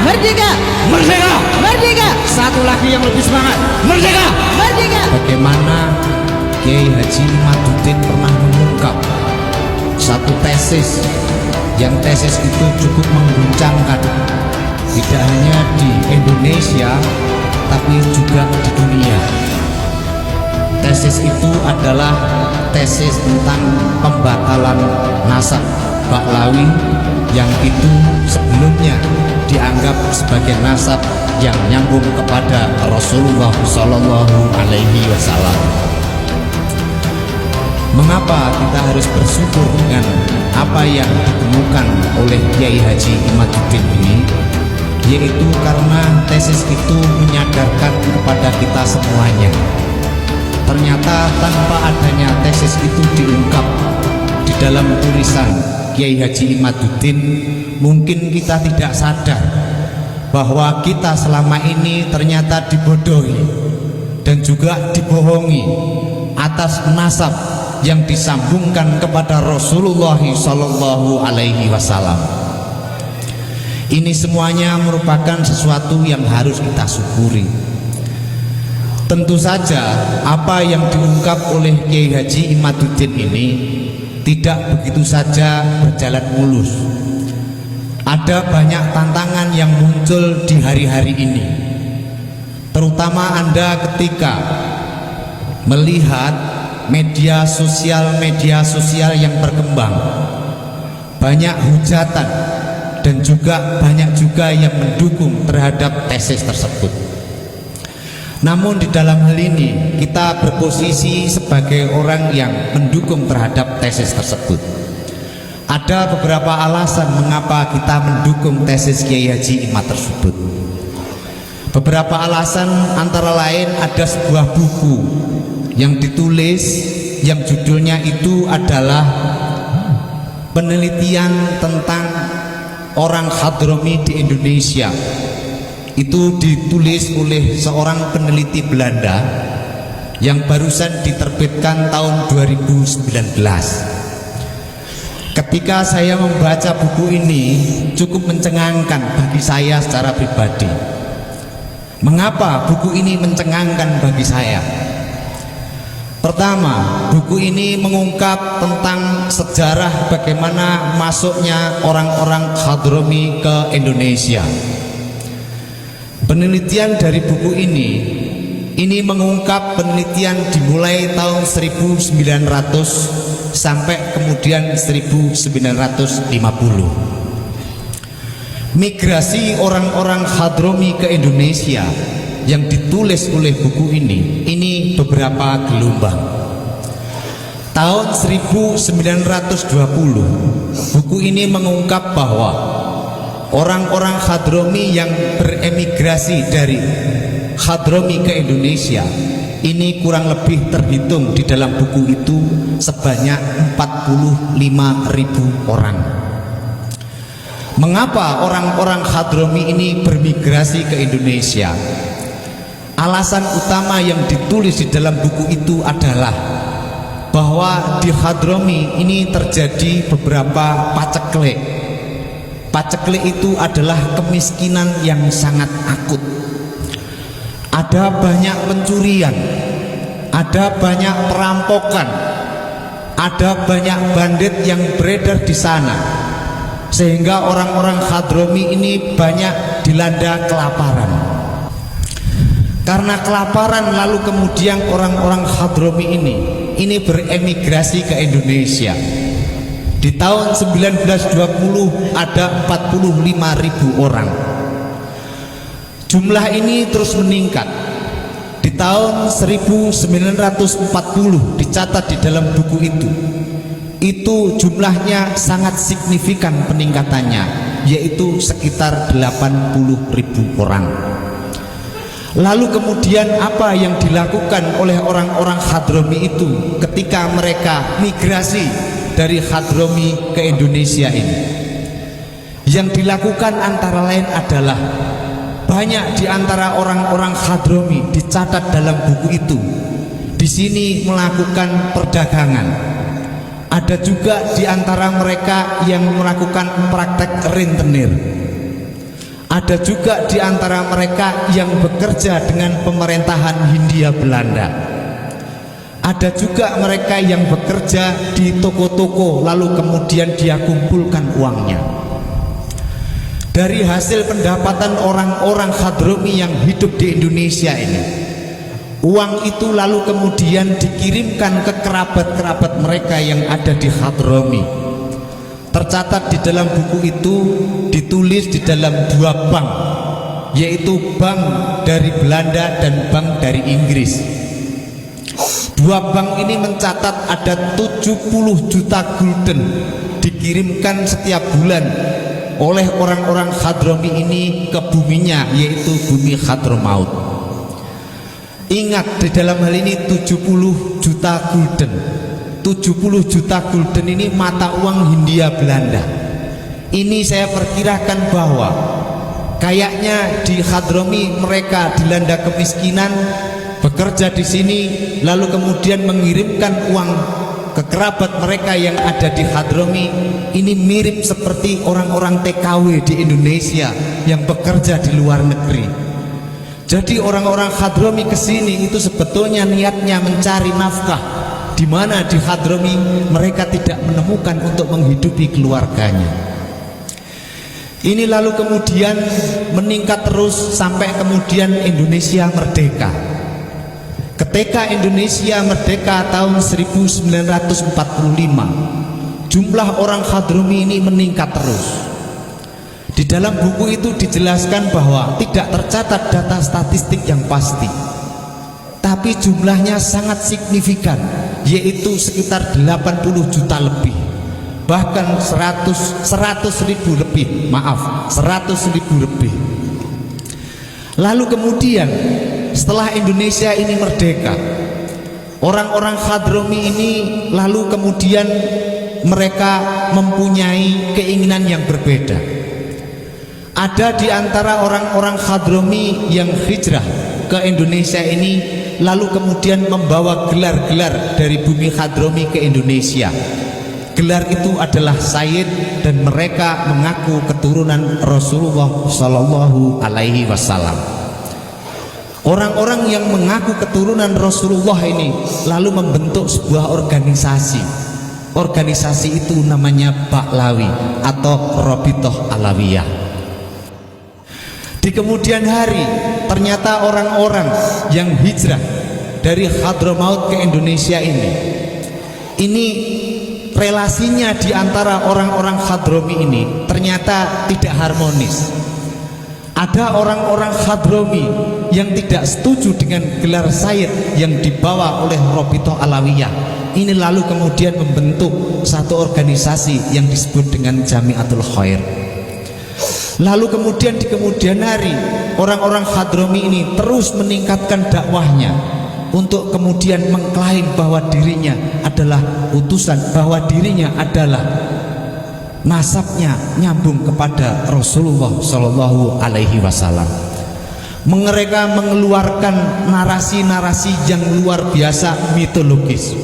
Merdeka! Merdeka! Merdeka! Satu lagi yang lebih semangat. Merdeka! Merdeka! Bagaimana Kiai Haji Imaduddin pernah mengungkap satu tesis, yang tesis itu cukup mengguncangkan tidak hanya di Indonesia tapi juga di dunia. Tesis itu adalah tesis tentang pembatalan nasab Baklawi yang itu sebelumnya dianggap sebagai nasab yang nyambung kepada Rasulullah Shallallahu Alaihi Wasallam. Mengapa kita harus bersyukur dengan apa yang ditemukan oleh Kiai Haji Imaduddin ini? Yaitu karena tesis itu menyadarkan kepada kita semuanya, ternyata tanpa adanya tesis itu diungkap di dalam tulisan Kiai Haji Imaduddin, mungkin kita tidak sadar bahwa kita selama ini ternyata dibodohi dan juga dibohongi atas nasab yang disambungkan kepada Rasulullah Shallallahu Alaihi Wasallam. Ini semuanya merupakan sesuatu yang harus kita syukuri. Tentu saja apa yang diungkap oleh Kiai Haji Imaduddin ini tidak begitu saja berjalan mulus. Ada banyak tantangan yang muncul di hari-hari ini, terutama Anda ketika melihat media sosial yang berkembang. Banyak hujatan dan juga banyak juga yang mendukung terhadap tesis tersebut. Namun di dalam hal ini kita berposisi sebagai orang yang mendukung terhadap tesis tersebut. Ada beberapa alasan mengapa kita mendukung tesis Kiai Haji Imad tersebut. Beberapa alasan antara lain ada sebuah buku yang ditulis yang judulnya itu adalah penelitian tentang orang Hadromi di Indonesia. Itu ditulis oleh seorang peneliti Belanda yang barusan diterbitkan tahun 2019. Ketika saya membaca buku ini cukup mencengangkan bagi saya secara pribadi. Mengapa buku ini mencengangkan bagi saya? Pertama, buku ini mengungkap tentang sejarah bagaimana masuknya orang-orang Hadromi ke Indonesia. Penelitian dari buku ini mengungkap penelitian dimulai tahun 1900 sampai kemudian 1950. Migrasi orang-orang Hadromi ke Indonesia yang ditulis oleh buku ini beberapa gelombang. Tahun 1920 buku ini mengungkap bahwa orang-orang Hadromi yang beremigrasi dari Hadromi ke Indonesia ini kurang lebih terhitung di dalam buku itu sebanyak 45.000 orang. Mengapa orang-orang Hadromi ini bermigrasi ke Indonesia? Alasan utama yang ditulis di dalam buku itu adalah bahwa di Hadromi ini terjadi beberapa paceklik. Paceklik itu adalah kemiskinan yang sangat akut. Ada banyak pencurian, ada banyak perampokan, ada banyak bandit yang beredar di sana, sehingga orang-orang Hadromi ini banyak dilanda kelaparan. Karena kelaparan lalu kemudian orang-orang Hadromi ini beremigrasi ke Indonesia. Di tahun 1920 ada 45.000 orang. Jumlah ini terus meningkat. Di tahun 1940 dicatat di dalam buku itu jumlahnya sangat signifikan peningkatannya, yaitu sekitar 80.000 orang. Lalu kemudian apa yang dilakukan oleh orang-orang Hadromi itu ketika mereka migrasi dari Hadromi ke Indonesia ini? Yang dilakukan antara lain adalah banyak di antara orang-orang Hadromi dicatat dalam buku itu di sini melakukan perdagangan. Ada juga di antara mereka yang melakukan praktek rentenir. Ada juga di antara mereka yang bekerja dengan pemerintahan Hindia Belanda. Ada juga mereka yang bekerja di toko-toko lalu kemudian dia kumpulkan uangnya. Dari hasil pendapatan orang-orang Hadromi yang hidup di Indonesia ini, uang itu lalu kemudian dikirimkan ke kerabat-kerabat mereka yang ada di Hadromi. Tercatat di dalam buku itu, ditulis di dalam dua bank, yaitu bank dari Belanda dan bank dari Inggris. Dua bank ini mencatat ada 70 juta gulden dikirimkan setiap bulan oleh orang-orang Hadromi ini ke buminya, yaitu bumi Hadramaut. Ingat, di dalam hal ini 70 juta gulden. 70 juta gulden ini mata uang Hindia Belanda. Ini saya perkirakan bahwa kayaknya di Hadromi mereka dilanda kemiskinan, bekerja di sini lalu kemudian mengirimkan uang ke kerabat mereka yang ada di Hadromi. Ini mirip seperti orang-orang TKW di Indonesia yang bekerja di luar negeri. Jadi orang-orang Hadromi kesini itu sebetulnya niatnya mencari nafkah, di mana di Hadromi mereka tidak menemukan untuk menghidupi keluarganya. Ini lalu kemudian meningkat terus sampai kemudian Indonesia merdeka. Ketika Indonesia merdeka tahun 1945, jumlah orang Hadromi ini meningkat terus. Di dalam buku itu dijelaskan bahwa tidak tercatat data statistik yang pasti, tapi jumlahnya sangat signifikan, yaitu sekitar 80 juta lebih, bahkan 100 ribu lebih, 100 ribu lebih. Lalu kemudian setelah Indonesia ini merdeka, orang-orang Hadromi ini lalu kemudian mereka mempunyai keinginan yang berbeda. Ada di antara orang-orang Hadromi yang hijrah ke Indonesia ini lalu kemudian membawa gelar-gelar dari bumi Hadromi ke Indonesia. Gelar itu adalah Sayyid dan mereka mengaku keturunan Rasulullah Shallallahu Alaihi Wasallam. Orang-orang yang mengaku keturunan Rasulullah ini lalu membentuk sebuah organisasi. Organisasi itu namanya Baklawi atau Robitoh Alawiyah. Di kemudian hari ternyata orang-orang yang hijrah dari Hadramaut ke Indonesia ini relasinya di antara orang-orang Hadromi ini ternyata tidak harmonis. Ada orang-orang Hadromi yang tidak setuju dengan gelar Sayyid yang dibawa oleh Robitoh Alawiyah. Ini lalu kemudian membentuk satu organisasi yang disebut dengan Jamiatul Khair. Lalu kemudian di kemudian hari orang-orang Hadromi ini terus meningkatkan dakwahnya untuk kemudian mengklaim bahwa dirinya adalah utusan, bahwa dirinya adalah nasabnya nyambung kepada Rasulullah Shallallahu Alaihi Wasallam. Mereka mengeluarkan narasi-narasi yang luar biasa mitologis.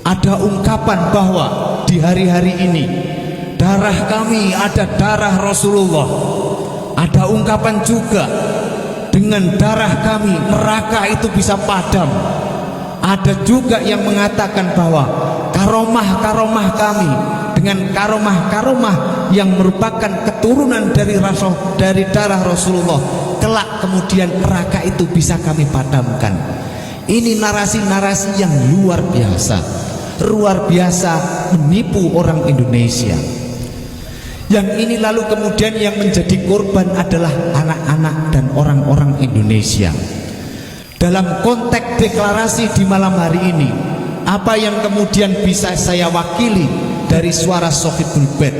Ada ungkapan bahwa di hari-hari ini darah kami ada darah Rasulullah. Ada ungkapan juga dengan darah kami neraka itu bisa padam. Ada juga yang mengatakan bahwa karomah-karomah kami dengan karomah-karomah yang merupakan keturunan dari darah Rasulullah, kelak kemudian neraka itu bisa kami padamkan. Ini narasi-narasi yang luar biasa menipu orang Indonesia. Yang ini lalu kemudian yang menjadi korban adalah anak-anak dan orang-orang Indonesia. Dalam konteks deklarasi di malam hari ini, apa yang kemudian bisa saya wakili dari suara Sohibul Bait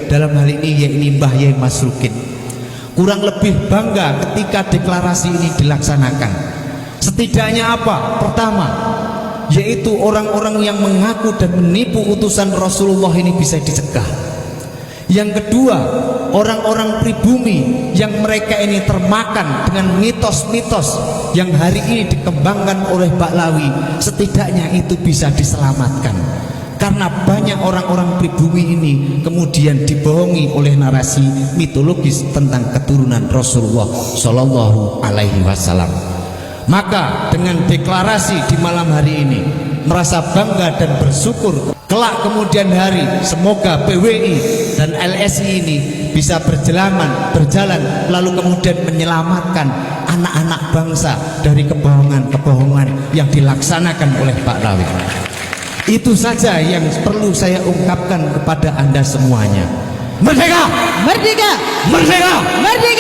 dalam hal ini yaitu Mbah Yai Masrukin, kurang lebih bangga ketika deklarasi ini dilaksanakan. Setidaknya apa? Pertama, yaitu orang-orang yang mengaku dan menipu utusan Rasulullah ini bisa dicegah. Yang kedua, orang-orang pribumi yang mereka ini termakan dengan mitos-mitos yang hari ini dikembangkan oleh Baklawi, setidaknya itu bisa diselamatkan. karena banyak orang-orang pribumi ini kemudian dibohongi oleh narasi mitologis tentang keturunan Rasulullah Shallallahu Alaihi Wasallam. Maka dengan deklarasi di malam hari ini, merasa bangga dan bersyukur kelak kemudian hari semoga PWI dan LSI ini bisa berjalan lalu kemudian menyelamatkan anak-anak bangsa dari kebohongan-kebohongan yang dilaksanakan oleh Pak Rawi. Itu saja yang perlu saya ungkapkan kepada Anda semuanya. Merdeka! Merdeka! Merdeka! Merdeka!